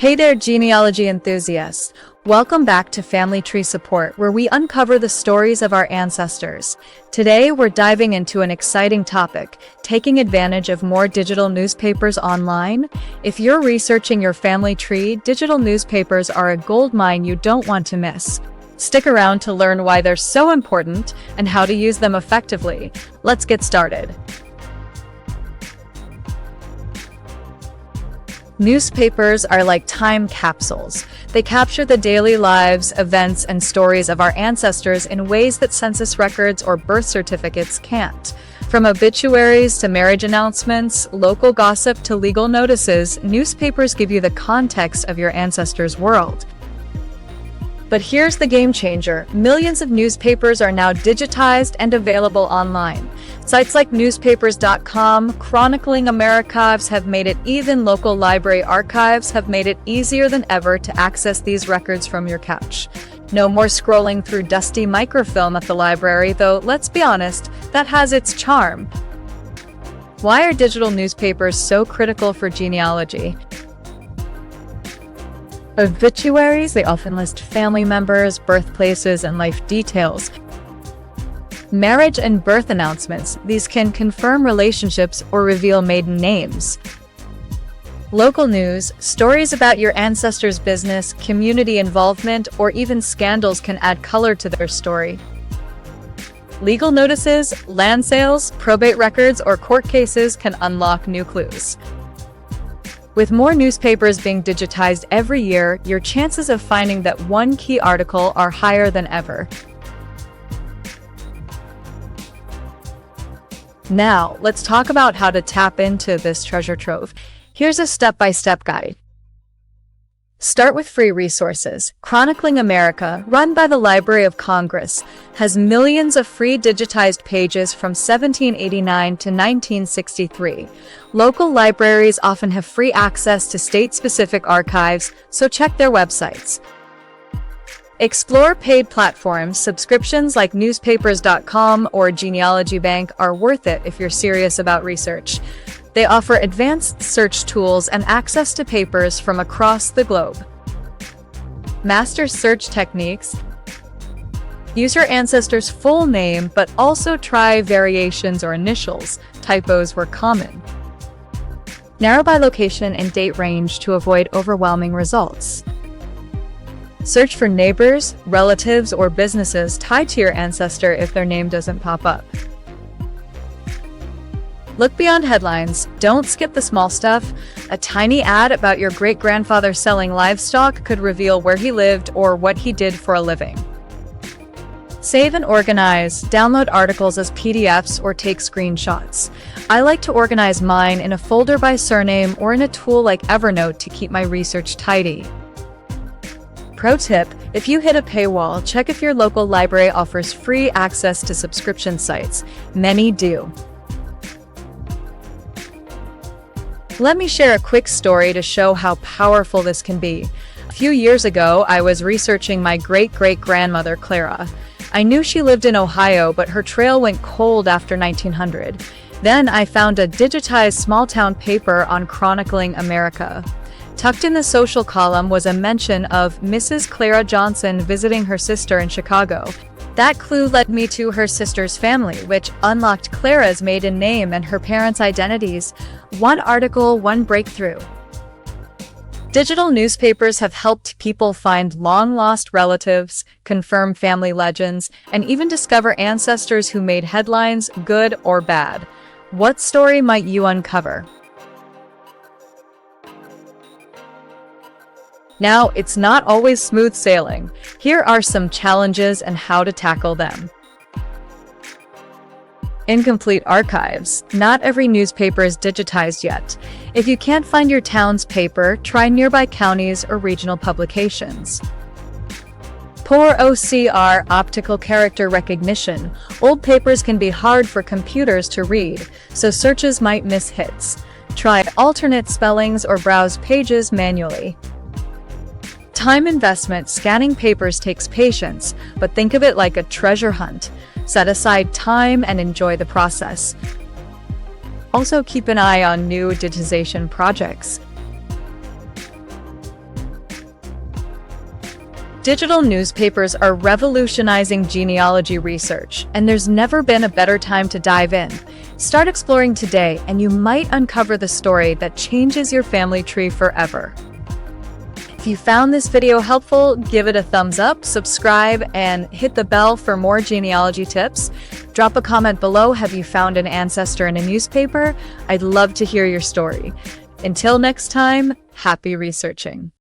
Hey there, genealogy enthusiasts. Welcome back to Family Tree Support, where we uncover the stories of our ancestors. Today, we're diving into an exciting topic, taking advantage of more digital newspapers online. If you're researching your family tree, digital newspapers are a goldmine you don't want to miss. Stick around to learn why they're so important and how to use them effectively. Let's get started. Newspapers are like time capsules. They capture the daily lives, events, and stories of our ancestors in ways that census records or birth certificates can't. From obituaries to marriage announcements, local gossip to legal notices, newspapers give you the context of your ancestors' world. But here's the game changer. Millions of newspapers are now digitized and available online. Sites like newspapers.com, Chronicling America have made it even local library archives have made it easier than ever to access these records from your couch. No more scrolling through dusty microfilm at the library, though let's be honest, that has its charm. Why are digital newspapers so critical for genealogy? Obituaries, they often list family members, birthplaces, and life details. Marriage and birth announcements, these can confirm relationships or reveal maiden names. Local news, stories about your ancestors' business, community involvement, or even scandals can add color to their story. Legal notices, land sales, probate records, or court cases can unlock new clues. With more newspapers being digitized every year, your chances of finding that one key article are higher than ever. Now, let's talk about how to tap into this treasure trove. Here's a step-by-step guide. Start with free resources. Chronicling America, run by the Library of Congress, has millions of free digitized pages from 1789 to 1963. Local libraries often have free access to state-specific archives, so check their websites. Explore paid platforms. Subscriptions like newspapers.com or Genealogy Bank are worth it if you're serious about research. They offer advanced search tools and access to papers from across the globe. Master search techniques. Use your ancestor's full name, but also try variations or initials. Typos were common. Narrow by location and date range to avoid overwhelming results. Search for neighbors, relatives, or businesses tied to your ancestor if their name doesn't pop up. Look beyond headlines. Don't skip the small stuff. A tiny ad about your great-grandfather selling livestock could reveal where he lived or what he did for a living. Save and organize. Download articles as PDFs or take screenshots. I like to organize mine in a folder by surname or in a tool like Evernote to keep my research tidy. Pro tip, if you hit a paywall, check if your local library offers free access to subscription sites. Many do. Let me share a quick story to show how powerful this can be. A few years ago, I was researching my great-great-grandmother, Clara. I knew she lived in Ohio, but her trail went cold after 1900. Then I found a digitized small-town paper on Chronicling America. Tucked in the social column was a mention of Mrs. Clara Johnson visiting her sister in Chicago. That clue led me to her sister's family, which unlocked Clara's maiden name and her parents' identities. One article, one breakthrough. Digital newspapers have helped people find long-lost relatives, confirm family legends, and even discover ancestors who made headlines, good or bad. What story might you uncover? Now, it's not always smooth sailing. Here are some challenges and how to tackle them. Incomplete archives. Not every newspaper is digitized yet. If you can't find your town's paper, try nearby counties or regional publications. Poor OCR, optical character recognition. Old papers can be hard for computers to read, so searches might miss hits. Try alternate spellings or browse pages manually. Time investment. Scanning papers takes patience, but think of it like a treasure hunt. Set aside time and enjoy the process. Also keep an eye on new digitization projects. Digital newspapers are revolutionizing genealogy research, and there's never been a better time to dive in. Start exploring today, and you might uncover the story that changes your family tree forever. If you found this video helpful, give it a thumbs up, subscribe, and hit the bell for more genealogy tips. Drop a comment below. Have you found an ancestor in a newspaper? I'd love to hear your story. Until next time, happy researching.